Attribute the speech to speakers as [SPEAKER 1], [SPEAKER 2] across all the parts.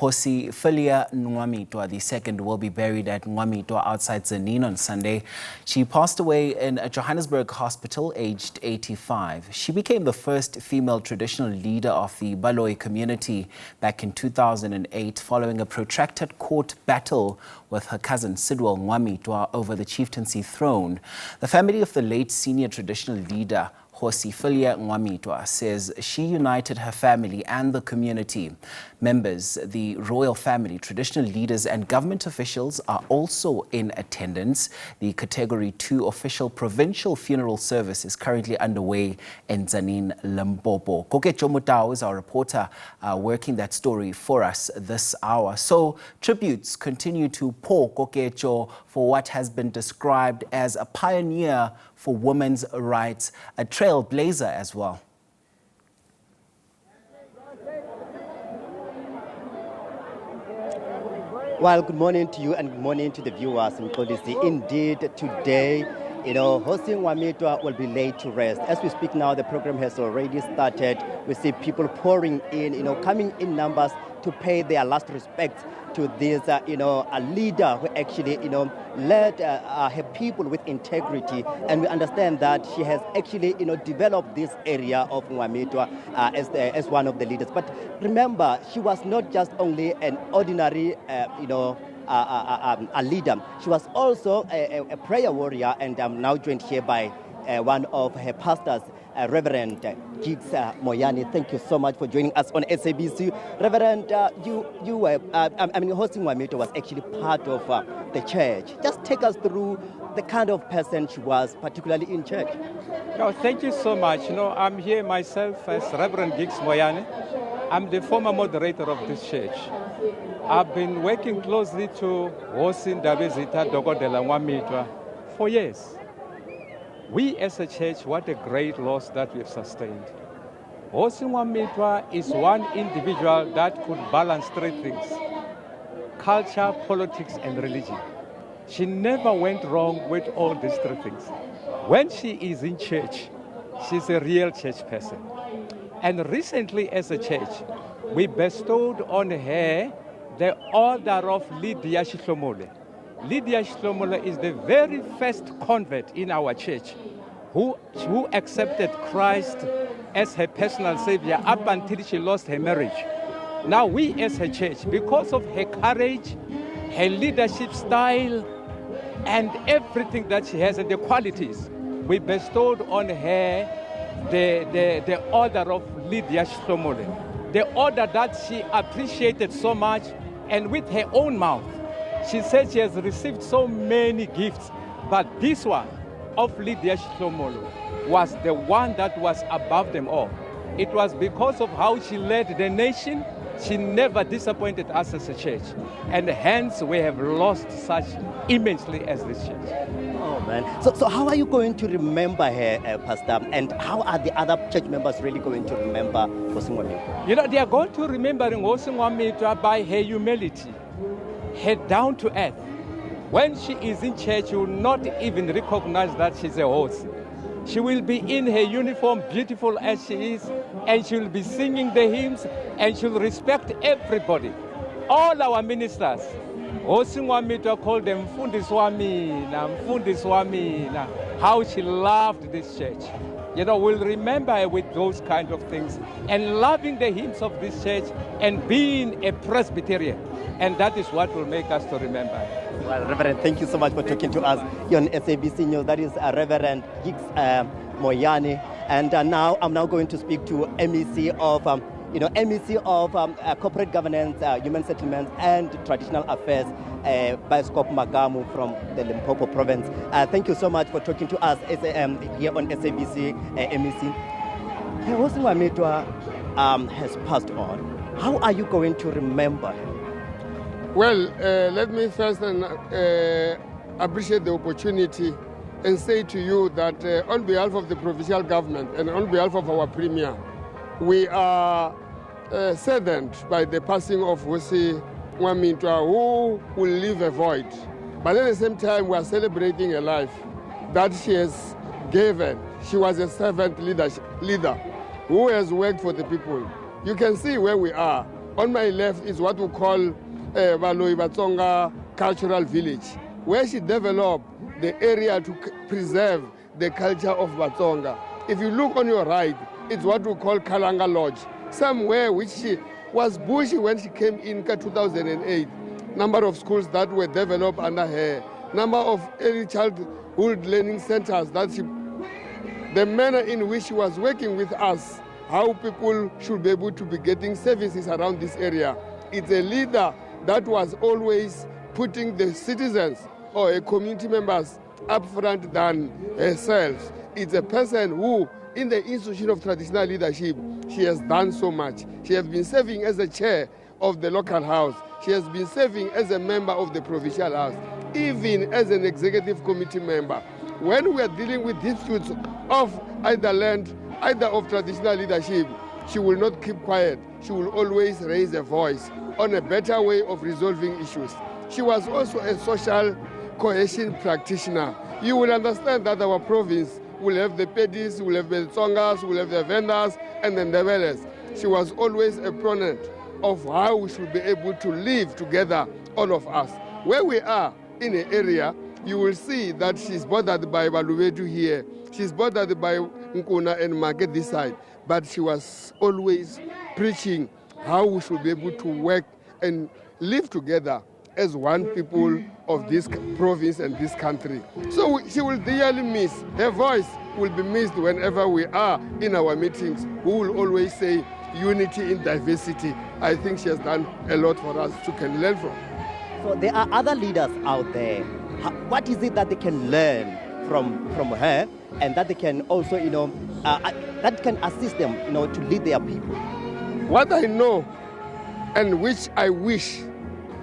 [SPEAKER 1] Hosi Phylia N'wamitwa II will be buried at N'wamitwa outside Tzaneen on Sunday. She passed away in a Johannesburg hospital aged 85. She became the first female traditional leader of the Valoyi community back in 2008 following a protracted court battle with her cousin Sidwell N'wamitwa over the chieftaincy throne. The family of the late senior traditional leader Hosi Phylia N'wamitwa says she united her family and the community. Members, the royal family, traditional leaders and government officials are also in attendance. The Category 2 official provincial funeral service is currently underway in Tzaneen, Limpopo. Koketso Motau is our reporter working that story for us this hour. So tributes continue to pour, Koketso, for what has been described as a pioneer for women's rights, a trailblazer as well.
[SPEAKER 2] Well, good morning to you and good morning to the viewers in Policy. Indeed, today, Hosi N'wamitwa will be laid to rest. As we speak now, the program has already started. We see people pouring in, coming in numbers to pay their last respects to this, a leader who actually, led her people with integrity. And we understand that she has actually, developed this area of N'wamitwa as one of the leaders. But remember, she was not just only an ordinary, a leader. She was also a prayer warrior, and I'm now joined here by one of her pastors, Reverend Moyani. Thank you so much for joining us on SABC. Reverend, you were, Hosi N'wamitwa was actually part of the church. Just take us through the kind of person she was, particularly in church.
[SPEAKER 3] No, thank you so much. I'm here myself as Reverend Moyani. I'm the former moderator of this church. I've been working closely to Hosi Phylia N'wamitwa for years. We as a church, what a great loss that we've sustained. Hosi N'wamitwa is one individual that could balance three things: culture, politics, and religion. She never went wrong with all these three things. When she is in church, she's a real church person. And recently as a church, we bestowed on her the order of Lydia Shihlomole. Lydia Shihlomole is the very first convert in our church who accepted Christ as her personal savior up until she lost her marriage. Now we as a church, because of her courage, her leadership style, and everything that she has and the qualities, we bestowed on her the order of Lydia Shihlomole, the order that she appreciated so much, and with her own mouth, she said she has received so many gifts, but this one of Lydia Shihlomole was the one that was above them all. It was because of how she led the nation. She never disappointed us as a church, and hence we have lost such immensely as this church.
[SPEAKER 2] Oh man! So how are you going to remember her, Pastor? And how are the other church members really going to remember Hosi N'wamitwa?
[SPEAKER 3] They are going to remember Hosi N'wamitwa by her humility, her down to earth. When she is in church, you will not even recognize that she's a host. She will be in her uniform, beautiful as she is, and she will be singing the hymns, and she will respect everybody. All our ministers, Hosi N'wamitwa called them Mfundisi Wamina, how she loved this church. We'll remember her with those kind of things, and loving the hymns of this church, and being a Presbyterian. And that is what will make us to remember her.
[SPEAKER 2] Well, Reverend, thank you so much for talking to us here on SABC News. That is Reverend Moyani. And now I'm going to speak to MEC of Corporate Governance, Human Settlements and Traditional Affairs, Bishop Magamu from the Limpopo province. Thank you so much for talking to us here on SABC, MEC. Hosi N'wamitwa has passed on. How are you going to remember her?
[SPEAKER 4] Well, let me first appreciate the opportunity and say to you that on behalf of the provincial government and on behalf of our premier, we are saddened by the passing of Hosi N'wamitwa, who will leave a void. But at the same time, we are celebrating a life that she has given. She was a servant leader who has worked for the people. You can see where we are. On my left is what we call Valoyi Cultural Village, where she developed the area to preserve the culture of Vatsonga. If you look on your right, it's what we call Kalanga Lodge, somewhere which she was bushy when she came in 2008. Number of schools that were developed under her, number of early childhood learning centers that she, the manner in which she was working with us, how people should be able to be getting services around this area. It's a leader that was always putting the citizens or community members up front than herself. It's a person who, in the institution of traditional leadership, she has done so much. She has been serving as the chair of the local house. She has been serving as a member of the provincial house, even as an executive committee member. When we are dealing with disputes of either land, either of traditional leadership, she will not keep quiet. She will always raise a voice on a better way of resolving issues. She was also a social cohesion practitioner. You will understand that our province will have the pedis, will have the Tsongas, will have the vendors, and the Ndebelers. She was always a proponent of how we should be able to live together, all of us. Where we are in an area, you will see that she's bothered by Valoyi here. She's bothered by Nkuna and Market this side. But she was always preaching how we should be able to work and live together as one people of this province and this country. So she will dearly miss. Her voice will be missed whenever we are in our meetings. We will always say unity in diversity. I think she has done a lot for us to can learn from.
[SPEAKER 2] So there are other leaders out there. What is it that they can learn from her, and that they can also, that can assist them, to lead their people?
[SPEAKER 4] What I know, and which I wish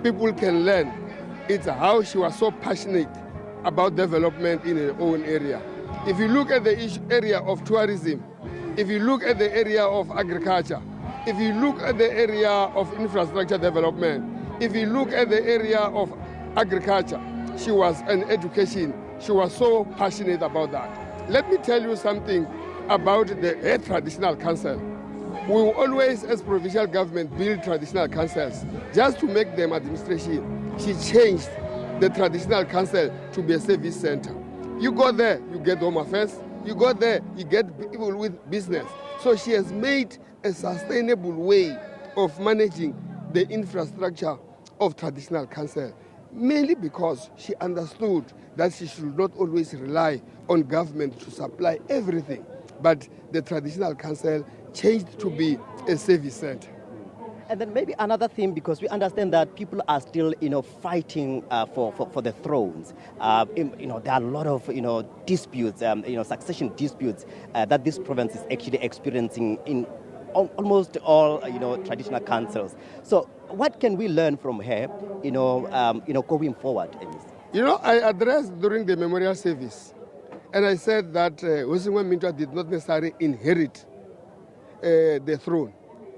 [SPEAKER 4] people can learn, is how she was so passionate about development in her own area. If you look at the area of tourism, if you look at the area of agriculture, if you look at the area of infrastructure development, if you look at the area of agriculture, she was an education. She was so passionate about that. Let me tell you something about the traditional council. We will always, as provincial government, build traditional councils just to make them administration. She changed the traditional council to be a service center. You go there, you get home affairs. You go there, you get people with business. So she has made a sustainable way of managing the infrastructure of traditional council, mainly because she understood that she should not always rely on government to supply everything, but the traditional council changed to be a service center.
[SPEAKER 2] And then maybe another thing, because we understand that people are still, fighting for the thrones. There are a lot of, disputes, succession disputes that this province is actually experiencing in almost all, traditional councils. So what can we learn from her, going forward?
[SPEAKER 4] I addressed during the memorial service, and I said that Hosi N'wamitwa did not necessarily inherit the throne.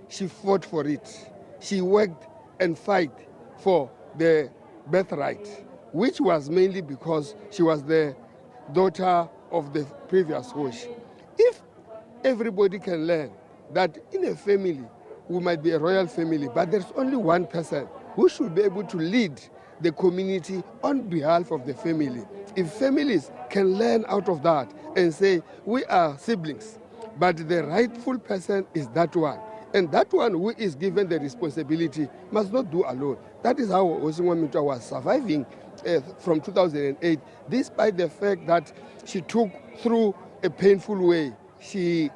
[SPEAKER 4] She fought for it. She worked and fought for the birthright, which was mainly because she was the daughter of the previous Hosi. If everybody can learn that in a family, we might be a royal family, but there's only one person who should be able to lead the community on behalf of the family. If families can learn out of that and say, we are siblings, but the rightful person is that one. And that one who is given the responsibility must not do alone. That is how Hosi N'wamitwa was surviving from 2008, despite the fact that she took through a painful way. She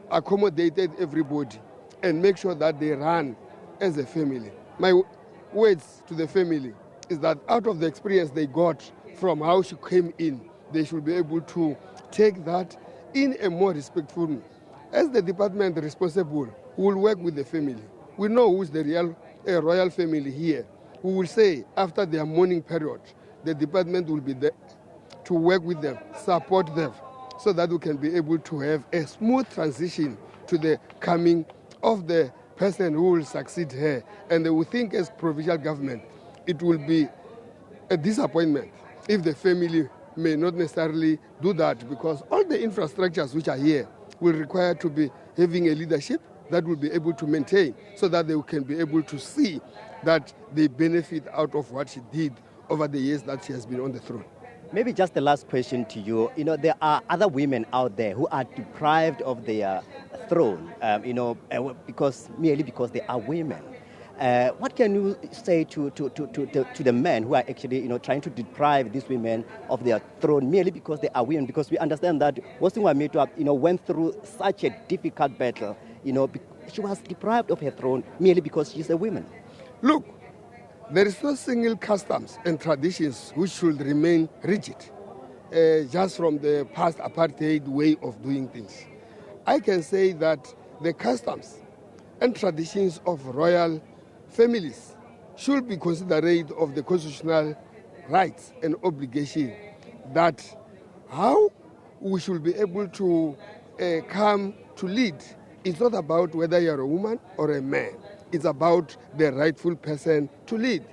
[SPEAKER 4] accommodated everybody and make sure that they run as a family. My words to the family is that out of the experience they got from how she came in, they should be able to take that in a more respectful way. As the department responsible, we will work with the family. We know who's the real royal family here. We will say after their mourning period, the department will be there to work with them, support them, so that we can be able to have a smooth transition to the coming of the person who will succeed her. And we think as provincial government, it will be a disappointment if the family may not necessarily do that, because all the infrastructures which are here will require to be having a leadership that will be able to maintain, so that they can be able to see that they benefit out of what she did over the years that she has been on the throne.
[SPEAKER 2] Maybe just the last question to you. There are other women out there who are deprived of their throne, merely because they are women. What can you say to the men who are actually, trying to deprive these women of their throne merely because they are women? Because we understand that Hosi N'wamitwa, went through such a difficult battle. She was deprived of her throne merely because she's a woman.
[SPEAKER 4] Look, there is no single customs and traditions which should remain rigid, just from the past apartheid way of doing things. I can say that the customs and traditions of royal families should be considerate of the constitutional rights and obligation, that how we should be able to come to lead. It's not about whether you're a woman or a man. It's about the rightful person to lead.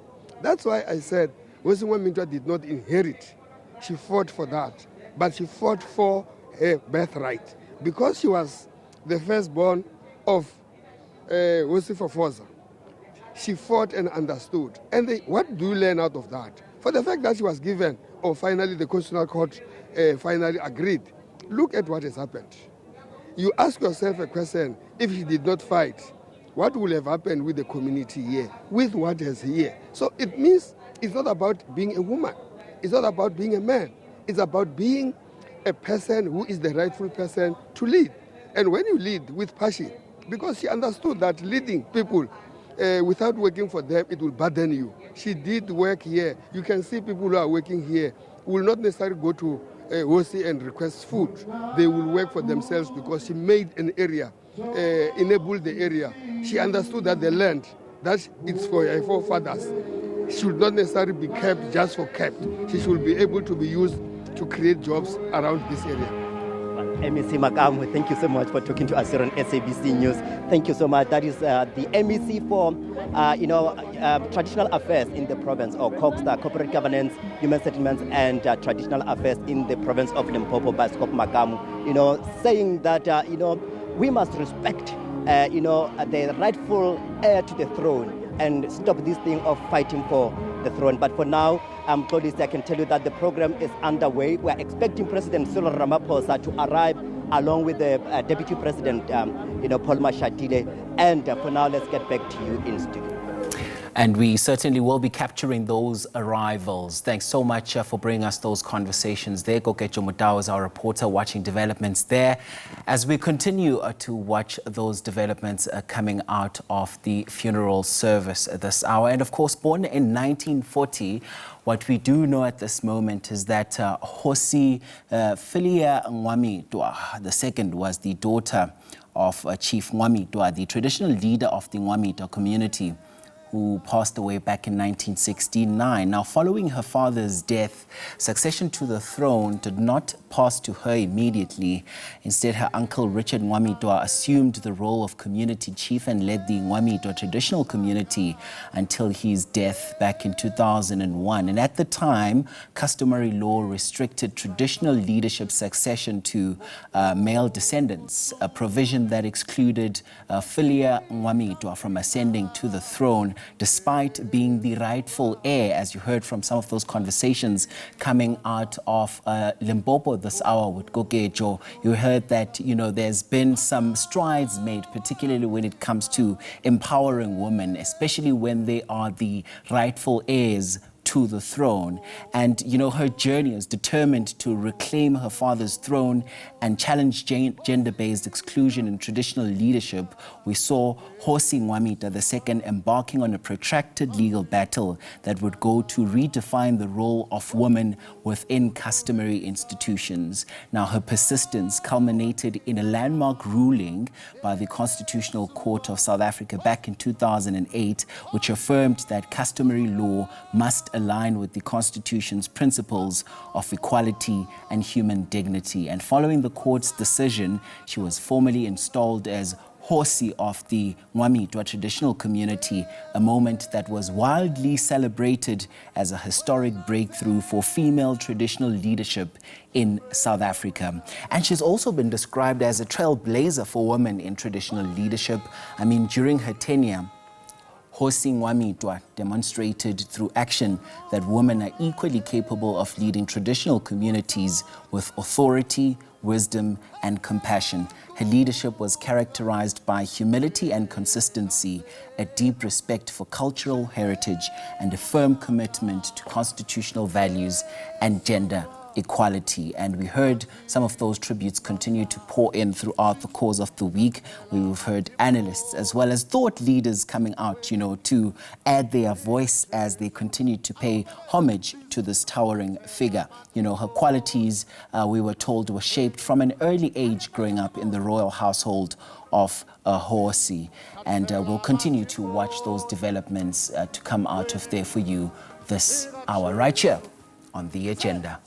[SPEAKER 4] That's why I said Hosi N'wamitwa did not inherit. She fought for that. But she fought for her birthright. Because she was the firstborn of Hosi Fofoza, she fought and understood. And what do you learn out of that? For the fact that she was given, or finally the Constitutional Court finally agreed, look at what has happened. You ask yourself a question, if she did not fight, what will have happened with the community here, with what is here? So it means it's not about being a woman. It's not about being a man. It's about being a person who is the rightful person to lead. And when you lead with passion, because she understood that leading people without working for them, it will burden you. She did work here. You can see people who are working here will not necessarily go to Hosi and request food. They will work for themselves because she made an area, enabled the area. She understood that the land, that it's for her forefathers, should not necessarily be kept just for kept. She should be able to be used to create jobs around this area.
[SPEAKER 2] MEC Makamu, thank you so much for talking to us here on SABC News. Thank you so much. That is the MEC for traditional affairs in the province, or COGSTA, corporate governance, human settlements, and traditional affairs in the province of Limpopo, by Scott Makamu. Saying that we must respect the rightful heir to the throne and stop this thing of fighting for the throne. But for now, Claudius, I can tell you that the program is underway. We are expecting President Cyril Ramaphosa to arrive along with the Deputy President, Paul Mashatile. And for now, let's get back to you in studio.
[SPEAKER 1] And we certainly will be capturing those arrivals. Thanks so much for bringing us those conversations there. Koketso Motau is our reporter watching developments there as we continue to watch those developments coming out of the funeral service this hour. And of course, born in 1940, what we do know at this moment is that Hosi Phylia N'wamitwa II was the daughter of Chief N'wamitwa, the traditional leader of the N'wamitwa community, who passed away back in 1969. Now, following her father's death, succession to the throne did not pass to her immediately. Instead, her uncle Richard N'wamitwa assumed the role of community chief and led the N'wamitwa traditional community until his death back in 2001. And at the time, customary law restricted traditional leadership succession to male descendants, a provision that excluded Phylia N'wamitwa from ascending to the throne, despite being the rightful heir, as you heard from some of those conversations coming out of Limpopo this hour with Koketso. You heard that, there's been some strides made, particularly when it comes to empowering women, especially when they are the rightful heirs to the throne. And, her journey is determined to reclaim her father's throne and challenge gender-based exclusion in traditional leadership. We saw Hosi N'wamitwa II embarking on a protracted legal battle that would go to redefine the role of women within customary institutions. Now, her persistence culminated in a landmark ruling by the Constitutional Court of South Africa back in 2008, which affirmed that customary law must align with the Constitution's principles of equality and human dignity. And following the court's decision, she was formally installed as Hosi of the N'wamitwa traditional community, a moment that was widely celebrated as a historic breakthrough for female traditional leadership in South Africa. And she's also been described as a trailblazer for women in traditional leadership. I mean, during her tenure, Hosi N'wamitwa demonstrated through action that women are equally capable of leading traditional communities with authority, wisdom, and compassion. Her leadership was characterized by humility and consistency, a deep respect for cultural heritage, and a firm commitment to constitutional values and gender equality. And we heard some of those tributes continue to pour in throughout the course of the week. We've heard analysts as well as thought leaders coming out, to add their voice as they continue to pay homage to this towering figure. Her qualities, we were told, were shaped from an early age growing up in the royal household of Hosi. And we'll continue to watch those developments to come out of there for you this hour right here on The Agenda.